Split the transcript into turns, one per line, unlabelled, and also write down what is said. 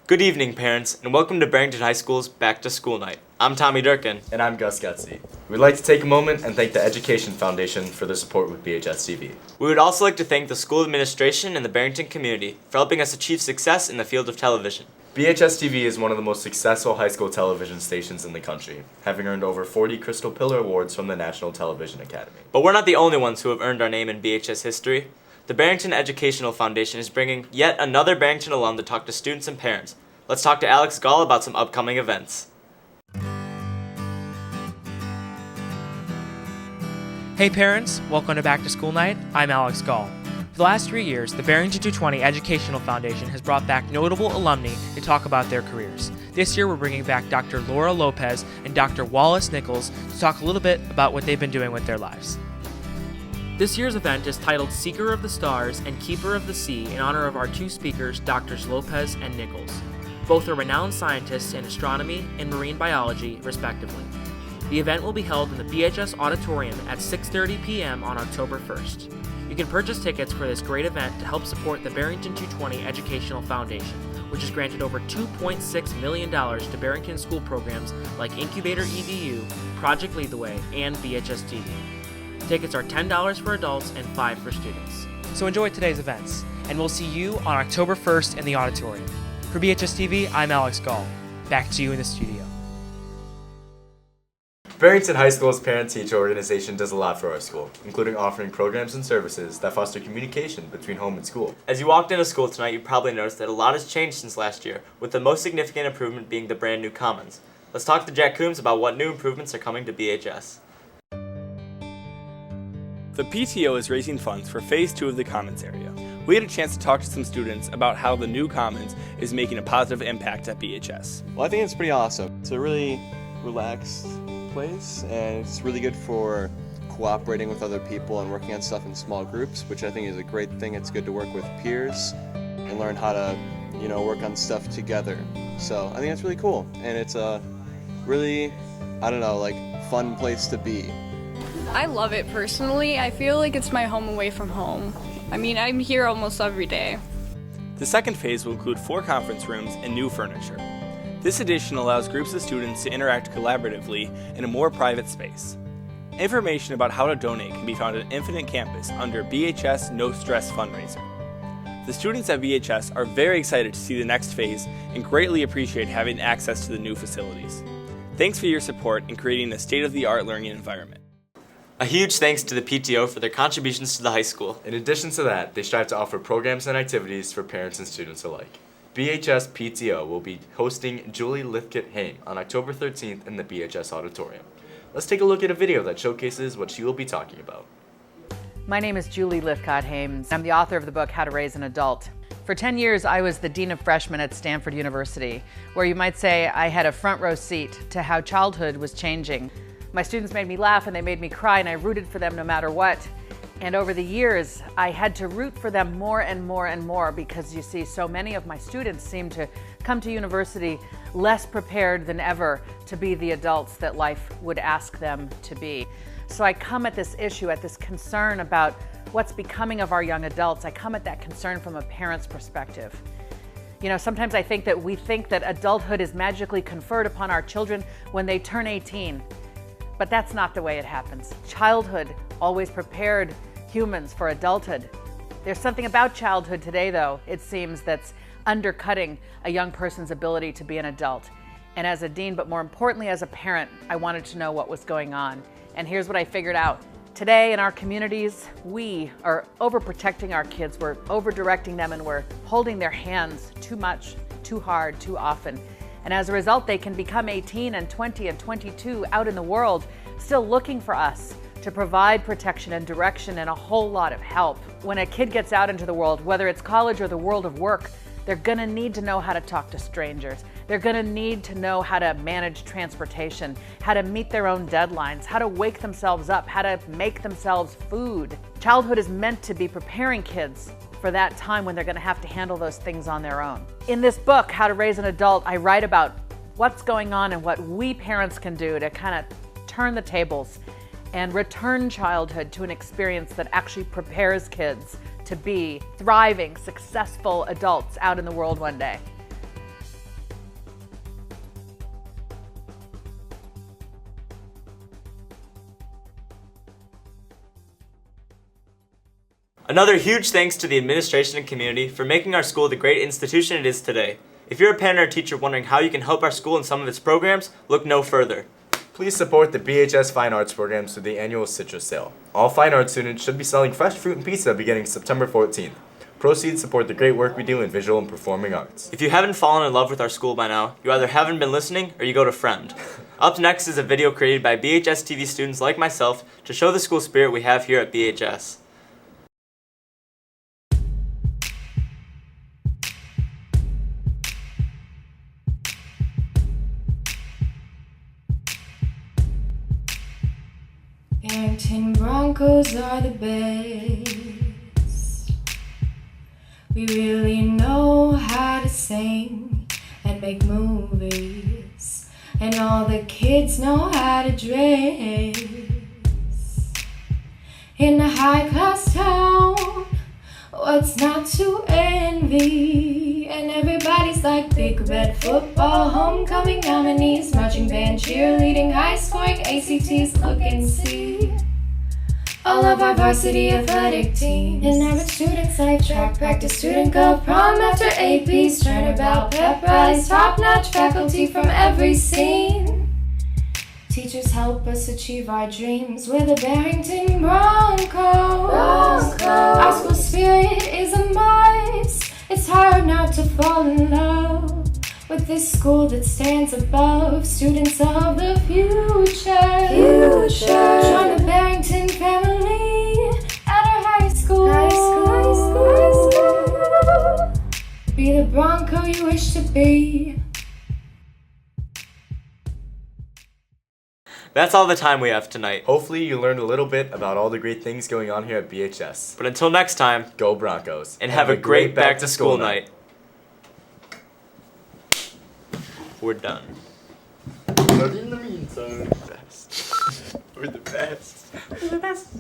Good evening, parents, and welcome to Barrington High School's Back to School Night. I'm Tommy Durkin.
And I'm Gus Gutsy. We'd like to take a moment and thank the Education Foundation for their support with BHS-TV.
We would also like to thank the school administration and the Barrington community for helping us achieve success in the field of television.
BHS-TV is one of the most successful high school television stations in the country, having earned over 40 Crystal Pillar Awards from the National Television Academy.
But we're not the only ones who have earned our name in BHS history. The Barrington Educational Foundation is bringing yet another Barrington alum to talk to students and parents. Let's talk to Alex Gall about some upcoming events.
Hey parents, welcome to Back to School Night. I'm Alex Gall. For the last 3 years, the Barrington 220 Educational Foundation has brought back notable alumni to talk about their careers. This year we're bringing back Dr. Laura Lopez and Dr. Wallace Nichols to talk a little bit about what they've been doing with their lives. This year's event is titled Seeker of the Stars and Keeper of the Sea in honor of our two speakers, Drs. Lopez and Nichols. Both are renowned scientists in astronomy and marine biology, respectively. The event will be held in the BHS Auditorium at 6:30 p.m. on October 1st. You can purchase tickets for this great event to help support the Barrington 220 Educational Foundation, which has granted over $2.6 million to Barrington school programs like Incubator EDU, Project Lead the Way, and BHS-TV. Tickets are $10 for adults and $5 for students. So enjoy today's events, and we'll see you on October 1st in the auditorium. For BHS-TV, I'm Alex Gall. Back to you in the studio.
Barrington High School's parent-teacher organization does a lot for our school, including offering programs and services that foster communication between home and school.
As you walked into school tonight, you probably noticed that a lot has changed since last year, with the most significant improvement being the brand new Commons. Let's talk to Jack Coombs about what new improvements are coming to BHS.
The PTO is raising funds for Phase 2 of the Commons area. We had a chance to talk to some students about how the new Commons is making a positive impact at BHS.
Well, I think it's pretty awesome. It's a really relaxed place, and it's really good for cooperating with other people and working on stuff in small groups, which I think is a great thing. It's good to work with peers and learn how to, work on stuff together. So I think that's really cool, and it's a really, fun place to be.
I love it personally. I feel like it's my home away from home. I'm here almost every day.
The second phase will include 4 conference rooms and new furniture. This addition allows groups of students to interact collaboratively in a more private space. Information about how to donate can be found at Infinite Campus under BHS No Stress Fundraiser. The students at BHS are very excited to see the next phase and greatly appreciate having access to the new facilities. Thanks for your support in creating a state-of-the-art learning environment.
A huge thanks to the PTO for their contributions to the high school.
In addition to that, they strive to offer programs and activities for parents and students alike. BHS PTO will be hosting Julie Lithcott-Haim on October 13th in the BHS Auditorium. Let's take a look at a video that showcases what she will be talking about.
My name is Julie Lithcott-Haim. I'm the author of the book How to Raise an Adult. For 10 years, I was the Dean of Freshmen at Stanford University, where you might say I had a front row seat to how childhood was changing. My students made me laugh and they made me cry, and I rooted for them no matter what. And over the years, I had to root for them more and more and more because you see, so many of my students seem to come to university less prepared than ever to be the adults that life would ask them to be. So I come at this issue, at this concern about what's becoming of our young adults. I come at that concern from a parent's perspective. Sometimes I think that we think that adulthood is magically conferred upon our children when they turn 18. But that's not the way it happens. Childhood always prepared humans for adulthood. There's something about childhood today, though, it seems, that's undercutting a young person's ability to be an adult. And as a dean, but more importantly as a parent, I wanted to know what was going on. And here's what I figured out. Today in our communities, we are overprotecting our kids. We're over-directing them, and we're holding their hands too much, too hard, too often. And as a result, they can become 18 and 20 and 22 out in the world, still looking for us to provide protection and direction and a whole lot of help. When a kid gets out into the world, whether it's college or the world of work, they're gonna need to know how to talk to strangers. They're gonna need to know how to manage transportation, how to meet their own deadlines, how to wake themselves up, how to make themselves food. Childhood is meant to be preparing kids for that time when they're going to have to handle those things on their own. In this book, How to Raise an Adult, I write about what's going on and what we parents can do to kind of turn the tables and return childhood to an experience that actually prepares kids to be thriving, successful adults out in the world one day.
Another huge thanks to the administration and community for making our school the great institution it is today. If you're a parent or teacher wondering how you can help our school in some of its programs, look no further.
Please support the BHS Fine Arts programs through the annual citrus sale. All fine arts students should be selling fresh fruit and pizza beginning September 14th. Proceeds support the great work we do in visual and performing arts.
If you haven't fallen in love with our school by now, you either haven't been listening or you go to friend. Up next is a video created by BHS-TV students like myself to show the school spirit we have here at BHS.
Barrington Broncos are the best. We really know how to sing and make movies, and all the kids know how to dress. In a high-class town, what's not to envy? And everybody's like big red football, homecoming nominees, marching band, cheerleading, high-scoring ACTs. Look and see all of our varsity athletic teams. And average students like track practice, student gov, prom after APs, turnabout, pep rallies, top-notch faculty from every scene. Teachers help us achieve our dreams. We're the Barrington Broncos. Our school spirit is a must. It's hard not to fall in love with this school that stands above. Students of the future. Join the Barrington family at our high school. Be the Bronco you wish to be.
That's all the time we have tonight.
Hopefully you learned a little bit about all the great things going on here at BHS.
But until next time,
Go Broncos.
and have a great back to school night. We're done.
But in the meantime, we're the best.
We're the best.